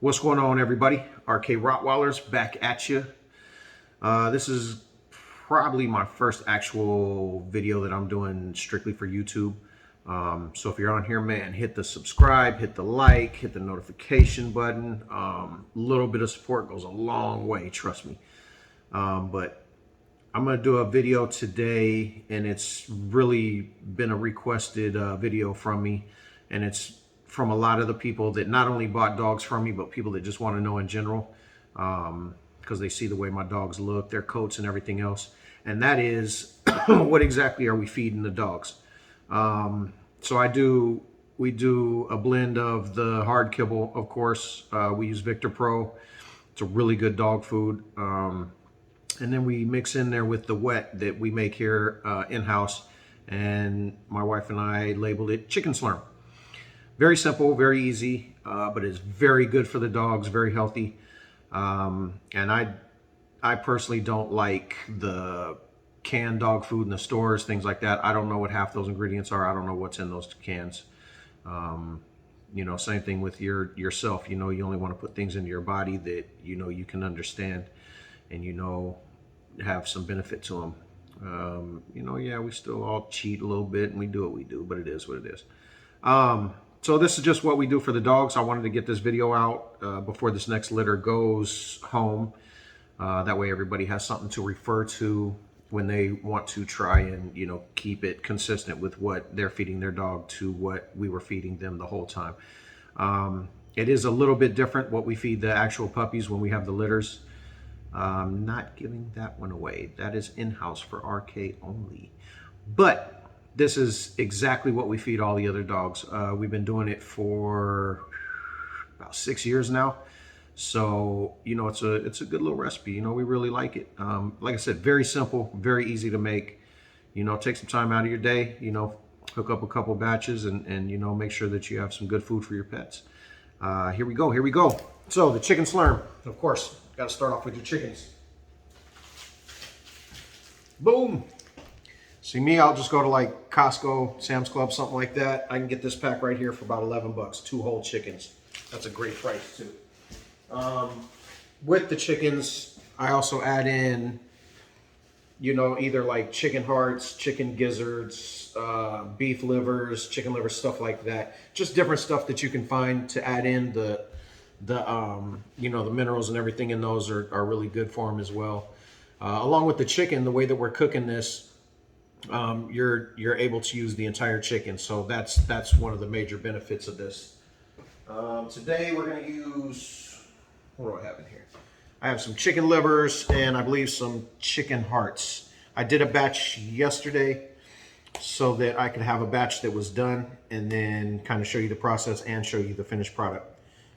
What's going on, everybody? RK Rottweilers back at you. This is probably my first actual video that I'm doing strictly for YouTube. So if you're on here, man, hit the subscribe, hit the like, hit the notification button. Little bit of support goes a long way, trust me. But I'm going to do a video today, and it's really been a requested video from me, and it's from a lot of the people that not only bought dogs from me, but people that just want to know in general, because they see the way my dogs look, their coats and everything else. And that is, what exactly are we feeding the dogs? So we do a blend of the hard kibble, of course. We use Victor Pro. It's a really good dog food. And then we mix in there with the wet that we make here in-house. And my wife and I labeled it chicken slurm. Very simple, very easy, but it's very good for the dogs, very healthy. And I personally don't like the canned dog food in the stores, things like that. I don't know what half those ingredients are. I don't know what's in those cans. You know, same thing with yourself. You know, you only want to put things into your body that, you know, you can understand and, you know, have some benefit to them. You know, yeah, we still all cheat a little bit and we do what we do, but it is what it is. So this is just what we do for the dogs. I wanted to get this video out before this next litter goes home. That way everybody has something to refer to when they want to try and, you know, keep it consistent with what they're feeding their dog to what we were feeding them the whole time. It is a little bit different what we feed the actual puppies when we have the litters. Not giving that one away. That is in-house for RK only. But this is exactly what we feed all the other dogs. We've been doing it for about 6 years now. So, you know, it's a good little recipe. You know, we really like it. Like I said, very simple, very easy to make. You know, take some time out of your day, you know, hook up a couple batches and you know, make sure that you have some good food for your pets. Here we go. So the chicken slurm, of course, got to start off with your chickens. Boom. See me, I'll just go to like Costco, Sam's Club, something like that. I can get this pack right here for about 11 bucks, 2 whole chickens. That's a great price too. With the chickens, I also add in, you know, either like chicken hearts, chicken gizzards, beef livers, chicken livers, stuff like that. Just different stuff that you can find to add in. You know, the minerals and everything in those are really good for them as well. Along with the chicken, the way that we're cooking this, you're able to use the entire chicken, so that's one of the major benefits of this. Today we're going to use, what do I have in here? I have some chicken livers and I believe some chicken hearts. I did a batch yesterday so that I could have a batch that was done and then kind of show you the process and show you the finished product.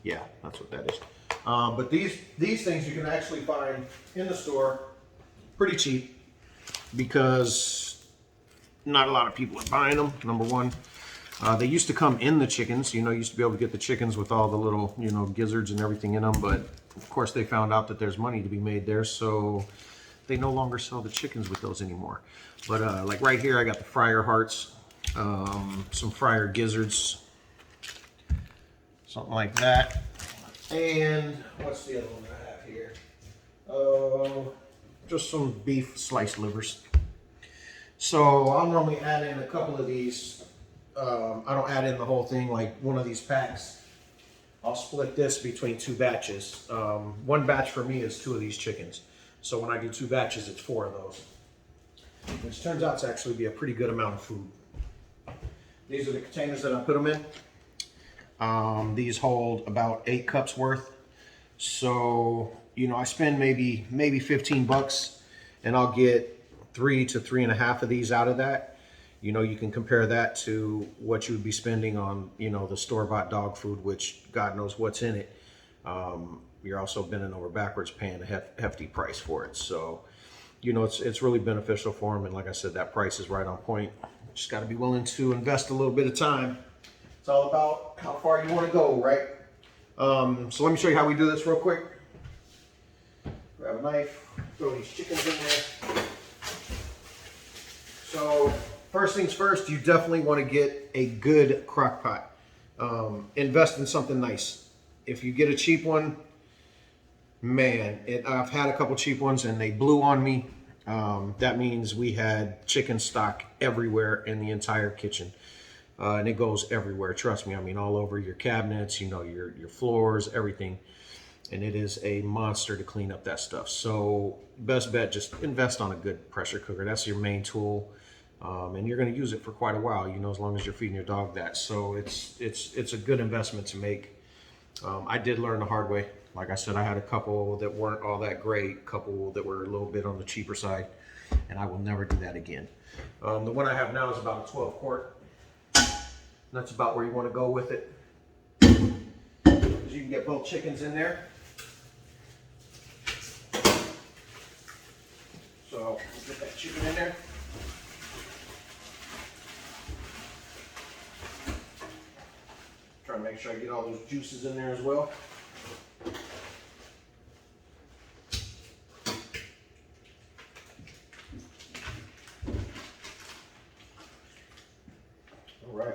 Yeah, that's what that is. But these things you can actually find in the store pretty cheap because not a lot of people are buying them, number one. They used to come in the chickens. You know, you used to be able to get the chickens with all the little, you know, gizzards and everything in them. But, of course, they found out that there's money to be made there. So they no longer sell the chickens with those anymore. But, like right here, I got the fryer hearts, some fryer gizzards, something like that. And what's the other one I have here? Just some beef sliced livers. So I'll normally add in a couple of these. I don't add in the whole thing like one of these packs. I'll split this between 2 batches. One batch for me is 2 of these chickens. So when I do 2 batches, it's 4 of those. Which turns out to actually be a pretty good amount of food. These are the containers that I put them in. These hold about 8 cups worth. So, you know, I spend maybe 15 bucks and I'll get 3 to 3.5 of these out of that. You know, you can compare that to what you would be spending on, you know, the store-bought dog food, which God knows what's in it. You're also bending over backwards paying a hefty price for it. So, you know, it's really beneficial for them. And like I said, that price is right on point. Just got to be willing to invest a little bit of time. It's all about how far you want to go, right? So let me show you how we do this real quick. Grab a knife, throw these chickens in there. So first things first, you definitely want to get a good crock pot. Invest in something nice. if you get a cheap one, man, I've had a couple cheap ones and they blew on me. That means we had chicken stock everywhere in the entire kitchen. And it goes everywhere, trust me. I mean, all over your cabinets, you know, your floors, everything. And it is a monster to clean up that stuff. So best bet, just invest on a good pressure cooker. That's your main tool. And you're going to use it for quite a while, you know, as long as you're feeding your dog that. So it's a good investment to make. I did learn the hard way. Like I said, I had a couple that weren't all that great, a couple that were a little bit on the cheaper side, and I will never do that again. The one I have now is about a 12 quart. That's about where you want to go with it. Because you can get both chickens in there. So get that chicken in there. Try to make sure I get all those juices in there as well. All right.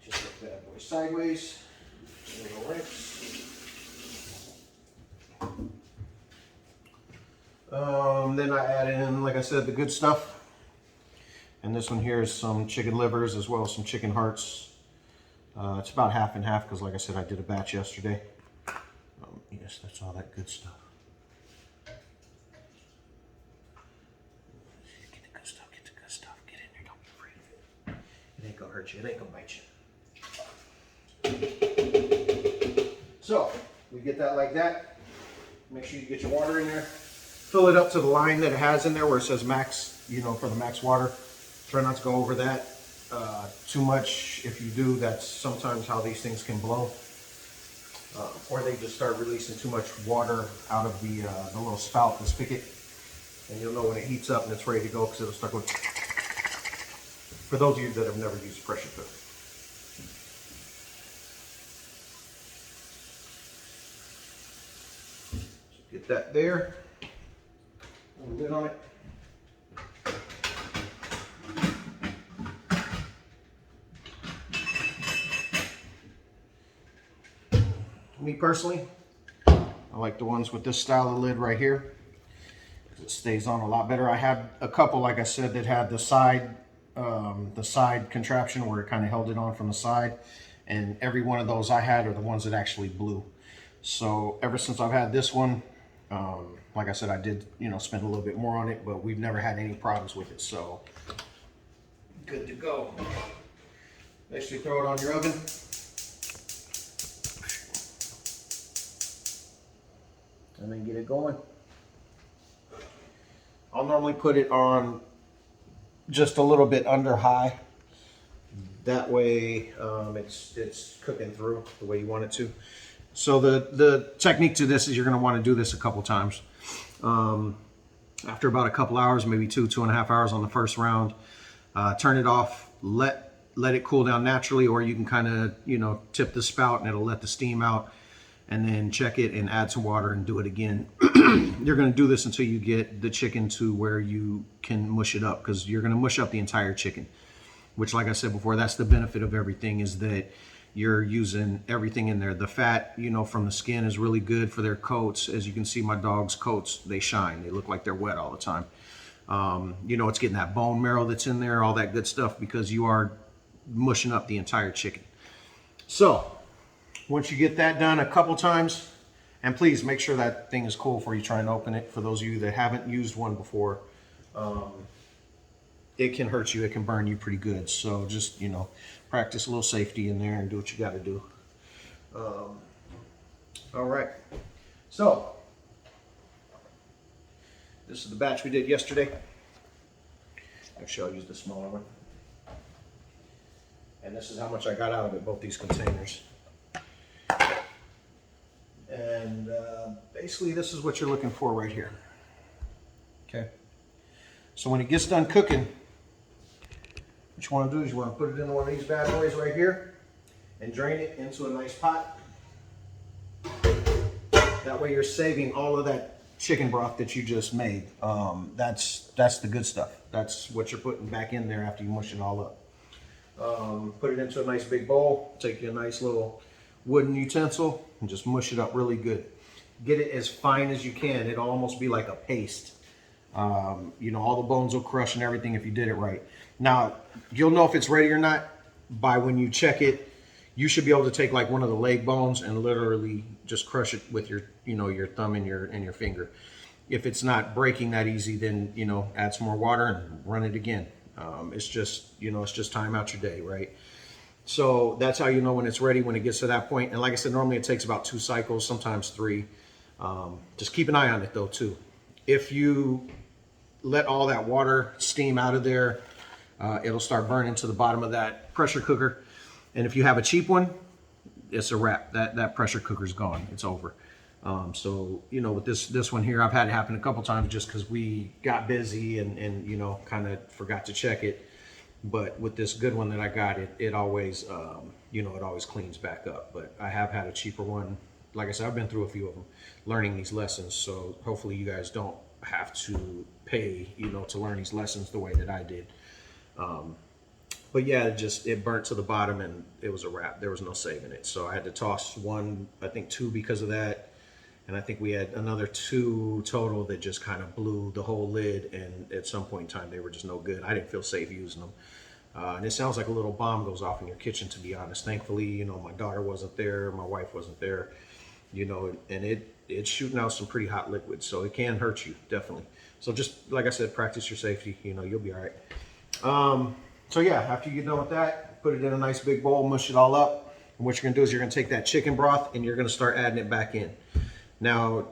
Just like that boy sideways. A little rinse. Then I add in, like I said, the good stuff. And this one here is some chicken livers as well as some chicken hearts. It's about half and half because, like I said, I did a batch yesterday. Yes, that's all that good stuff. Get the good stuff, get the good stuff. Get in there, don't be afraid of it. It ain't gonna hurt you, it ain't gonna bite you. So, we get that like that. Make sure you get your water in there. Fill it up to the line that it has in there where it says max, you know, for the max water. Try not to go over that too much. If you do, that's sometimes how these things can blow. Or they just start releasing too much water out of the little spout, the spigot. And you'll know when it heats up and it's ready to go because it'll start going. For those of you that have never used a pressure cooker. So get that there. Put a lid on it. Me personally, I like the ones with this style of lid right here because it stays on a lot better. I had a couple, like I said, that had the side contraption where it kind of held it on from the side, and every one of those I had are the ones that actually blew. So ever since I've had this one, like I said, I did, you know, spend a little bit more on it, but we've never had any problems with it. So good to go. Basically throw it on your oven. And then get it going. I'll normally put it on just a little bit under high. That way it's cooking through the way you want it to. So the technique to this is you're going to want to do this a couple times. After about a couple hours, maybe 2.5 hours on the first round, turn it off, let it cool down naturally, or you can kind of, you know, tip the spout and it'll let the steam out. And then check it and add some water and do it again. You're gonna do this until you get the chicken to where you can mush it up, because you're gonna mush up the entire chicken, which, like I said before, that's the benefit of everything, is that you're using everything in there. The fat, you know, from the skin is really good for their coats. As you can see, my dog's coats, they shine. They look like they're wet all the time. You know, it's getting that bone marrow that's in there, all that good stuff, because you are mushing up the entire chicken. So, once you get that done a couple times, and please make sure that thing is cool before you try and open it. For those of you that haven't used one before, it can hurt you, it can burn you pretty good. So just, you know, practice a little safety in there and do what you got to do. All right, so this is the batch we did yesterday. Actually, I'll use the smaller one. And this is how much I got out of it, both these containers. And basically this is what you're looking for right here. Okay. So when it gets done cooking, what you want to do is you want to put it in one of these bad boys right here and drain it into a nice pot. That way you're saving all of that chicken broth that you just made. That's the good stuff. That's what you're putting back in there after you mush it all up. Put it into a nice big bowl. Take you a nice little wooden utensil and just mush it up really good. Get it as fine as you can. It'll almost be like a paste. You know, all the bones will crush and everything if you did it right. Now, you'll know if it's ready or not by when you check it. You should be able to take like one of the leg bones and literally just crush it with your, you know, your thumb and your finger. If it's not breaking that easy, then, you know, add some more water and run it again. It's just, you know, it's just time out your day, right? So that's how you know when it's ready, when it gets to that point. And like I said, normally it takes about 2 cycles, sometimes 3. Just keep an eye on it though too. If you let all that water steam out of there, it'll start burning to the bottom of that pressure cooker. And if you have a cheap one, it's a wrap. That pressure cooker's gone. It's over. So, you know, with this one here, I've had it happen a couple times just because we got busy and you know, kind of forgot to check it. But with this good one that I got, it always, you know, it always cleans back up. But I have had a cheaper one. Like I said, I've been through a few of them learning these lessons. So hopefully you guys don't have to pay, you know, to learn these lessons the way that I did. But yeah, it burnt to the bottom and it was a wrap. There was no saving it. So I had to toss one, I think 2 because of that. And I think we had another 2 total that just kind of blew the whole lid. And at some point in time, they were just no good. I didn't feel safe using them. And it sounds like a little bomb goes off in your kitchen, to be honest. Thankfully, you know, my daughter wasn't there. My wife wasn't there, you know, and it's shooting out some pretty hot liquids. So it can hurt you, definitely. So just, like I said, practice your safety. You know, you'll be all right. So yeah, after you get done with that, put it in a nice big bowl, mush it all up. And what you're gonna do is you're gonna take that chicken broth and you're gonna start adding it back in. Now,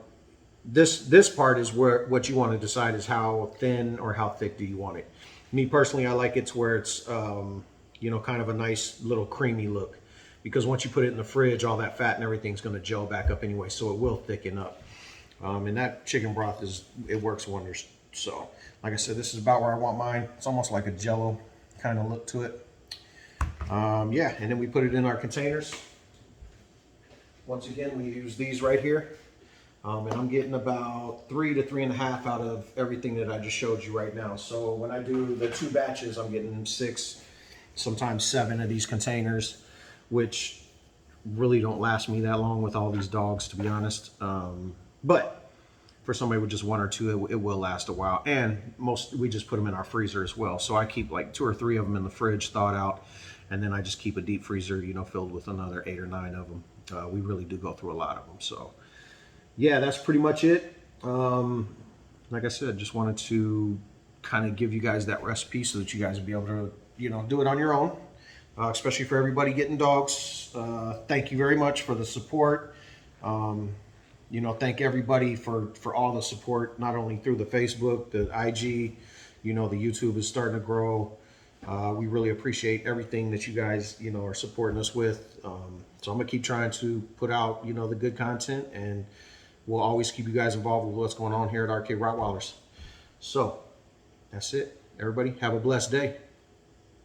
this part is where what you want to decide is how thin or how thick do you want it. Me personally, I like it to where it's, you know, kind of a nice little creamy look. Because once you put it in the fridge, all that fat and everything's gonna gel back up anyway, so it will thicken up. And that chicken broth it works wonders. So, like I said, this is about where I want mine. It's almost like a Jello kind of look to it. Yeah, and then we put it in our containers. Once again, we use these right here. And I'm getting about 3 to 3.5 out of everything that I just showed you right now. So when I do the 2 batches, I'm getting 6, sometimes 7 of these containers, which really don't last me that long with all these dogs, to be honest. But for somebody with just 1 or 2, it will last a while. And we just put them in our freezer as well. So I keep like 2 or 3 of them in the fridge, thawed out, and then I just keep a deep freezer, you know, filled with another 8 or 9 of them. We really do go through a lot of them. So yeah, that's pretty much it. Like I said, just wanted to kind of give you guys that recipe so that you guys would be able to, you know, do it on your own, especially for everybody getting dogs. Thank you very much for the support. You know, thank everybody for all the support, not only through the Facebook, the IG, you know, the YouTube is starting to grow. We really appreciate everything that you guys, you know, are supporting us with. So I'm gonna keep trying to put out, you know, the good content, and we'll always keep you guys involved with what's going on here at Arcade Rottweilers. So that's it. Everybody have a blessed day.